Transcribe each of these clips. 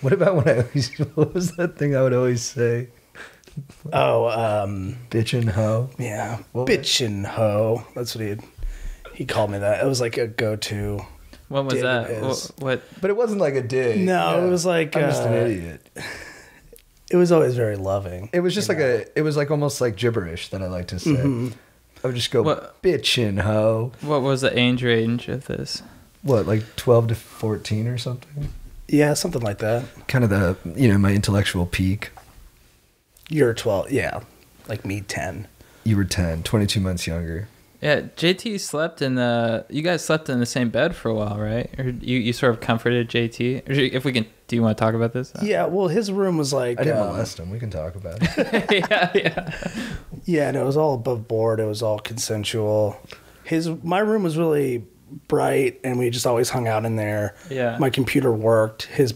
What about when I always, what was that thing I would always say? Oh, Bitch and hoe. yeah. What? Bitch and hoe. That's what he called me that. It was like a go-to. What was Dig that? is- What? But it wasn't like a dig. No, it was like, I'm just an idiot. It was always very loving. It was just like it was like almost like gibberish that I like to say. Mm-hmm. I would just go, What? bitch and hoe. What was the age range of this? What, like 12 to 14 or something? Yeah, something like that. Kind of the, my intellectual peak. You're 12. Yeah. Like me, 10. You were 10, 22 months younger. Yeah, JT slept in the. You guys slept in the same bed for a while, right? Or you sort of comforted JT. Or if we can, do you want to talk about this? Yeah, well, his room was like... I didn't molest him. We can talk about it. yeah. Yeah, and it was all above board. It was all consensual. My room was really bright, and we just always hung out in there. Yeah. My computer worked. His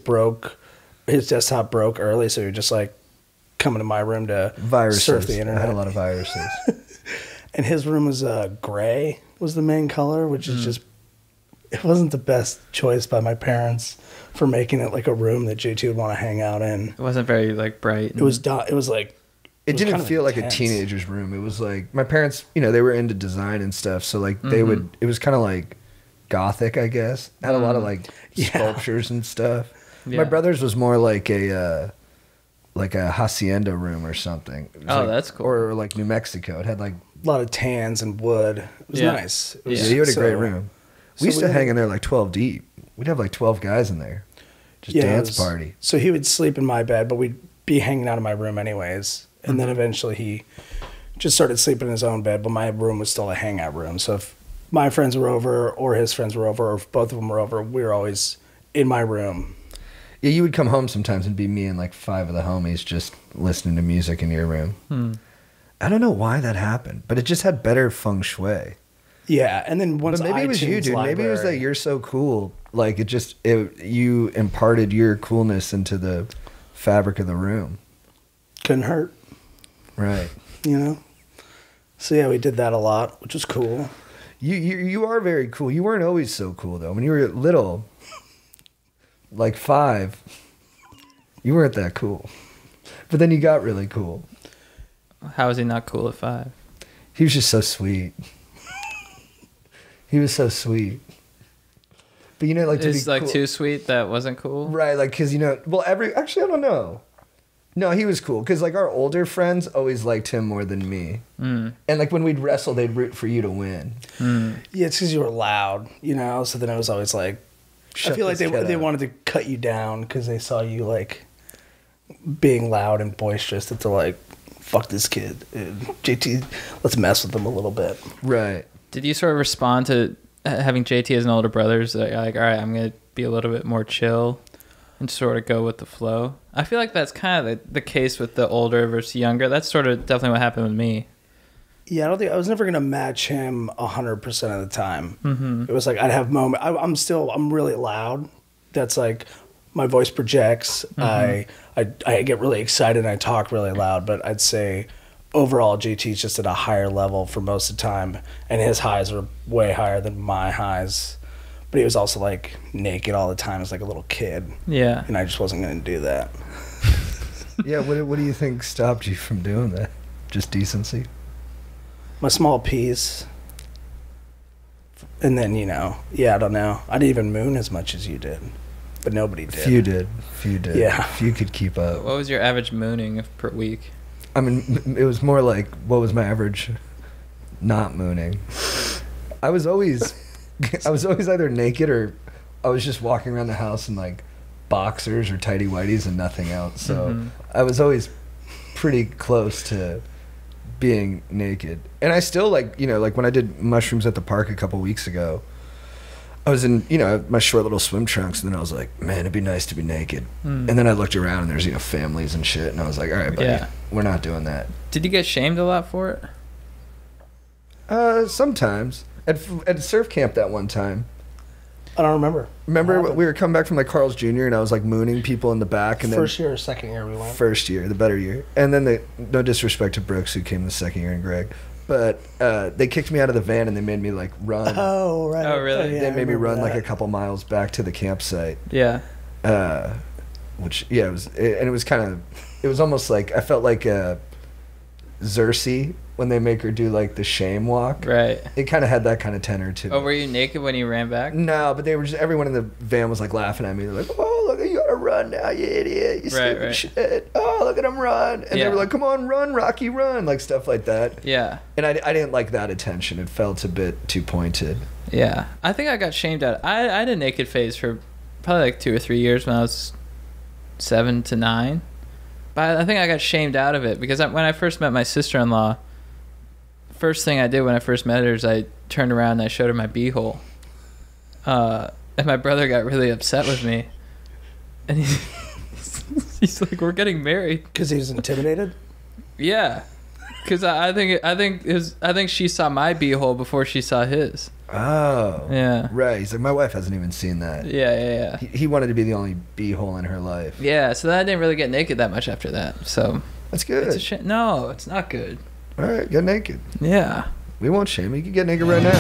desktop broke early, so he would just like come into my room to Viruses. surf the internet. I had a lot of viruses. And his room was gray was the main color, which is just, it wasn't the best choice by my parents for making it like a room that JT would want to hang out in. It wasn't very like bright. It was like, It was didn't kind of feel like a intense. teenager's room. It was like my parents, they were into design and stuff. So like they would, it was kind of like gothic, I guess. It had a lot of like Yeah. sculptures and stuff. Yeah. My brother's was more like a hacienda room or something. It was Oh, like- that's cool. Or like New Mexico. It had like, a lot of tans and wood. It was Yeah. nice. It yeah, was, you had a so- great room. so We used we to had- hang in there like 12 deep. We'd have like 12 guys in there. Just Yeah, it dance was- party. So he would sleep in my bed, but we'd be hanging out in my room anyways. And then eventually he just started sleeping in his own bed, but my room was still a hangout room. So if my friends were over or his friends were over or if both of them were over, we were always in my room. Yeah, you would come home sometimes and be me and like 5 of the homies just listening to music in your room. I don't know why that happened, but it just had better feng shui. Yeah, and then once But maybe it was you, iTunes dude. Maybe it was that library- you're so cool. Like you imparted your coolness into the fabric of the room. couldn't hurt, Right. you know? So yeah, we did that a lot, which was cool. You are very cool. You weren't always so cool though. When you were little, like 5, you weren't that cool. But then you got really cool. How is he not cool at 5? He was just so sweet. He was so sweet. But like to It's be like cool. too sweet that wasn't cool. Right, like because actually I don't know. No, he was cool because like our older friends always liked him more than me. And like when we'd wrestle, they'd root for you to win. Yeah, it's because you were loud, you know? So then it was always like, Shut I feel like this kid they up. wanted to cut you down because they saw you like being loud and boisterous. That they're like, fuck this kid. JT, let's mess with him a little bit. Right. Did you sort of respond to having JT as an older brother? So you're like, all right, I'm going to be a little bit more chill and sort of go with the flow. I feel like that's kind of the case with the older versus younger. That's sort of definitely what happened with me. Yeah, I was never gonna match him 100% of the time. It was like I'd have moment. I'm really loud. That's like my voice projects. I get really excited and I talk really loud. But I'd say overall JT's just at a higher level for most of the time, and his highs are way higher than my highs. But he was also like naked all the time as like a little kid, Yeah. and I just wasn't gonna do that. Yeah. What do you think stopped you from doing that? Just decency. My small piece. And then, I don't know. I didn't even moon as much as you did. But nobody did. Few did. Yeah. Few could keep up. What was your average mooning per week? I mean, it was more like, what was my average not mooning? I was always either naked or I was just walking around the house in like boxers or tighty whities and nothing else. So I was always pretty close to being naked. And I still like when I did mushrooms at the park a couple weeks ago, I was in, my short little swim trunks, and then I was like, man, it'd be nice to be naked. And then I looked around and there's, families and shit, and I was like, all right, buddy, Yeah. we're not doing that. Did you get shamed a lot for it? Sometimes. At surf camp that one time. I don't remember. Remember we were coming back from like Carl's Jr. and I was like mooning people in the back, and First year or second year we went? first year, the better year, and then no disrespect to Brooks who came the second year and Greg, but they kicked me out of the van and they made me like run. Oh, right. Oh, really? yeah, They I made me remember run like that. a couple miles back to the campsite. Yeah. which yeah, it was kind of, it was almost like I felt like Cersei when they make her do like the shame walk. Right. It kind of had that kind of tenor to it. Oh, were you naked when you ran back? No, but they were just, everyone in the van was like laughing at me. They're like, "Oh, look, you gotta run now, you idiot! You stupid shit! Oh, look at him run!" And they were like, "Come on, run, Rocky, run!" Like stuff like that. Yeah. And I didn't like that attention. It felt a bit too pointed. Yeah. I think I got shamed out. I had a naked phase for probably like 2 or 3 years when I was 7 to 9. But I think I got shamed out of it because when I first met my sister-in-law, first thing I did when I first met her is I turned around and I showed her my beehole. And my brother got really upset with me. And he's like, "We're getting married." Because he was intimidated? Yeah. Because I think she saw my beehole before she saw his. Oh. Yeah. Right. He's like, my wife hasn't even seen that. Yeah. He wanted to be the only beehole in her life. Yeah, so then I didn't really get naked that much after that. So That's good. it's a shame. No, it's not good. All right, get naked. Yeah. We won't shame you. You can get naked right now.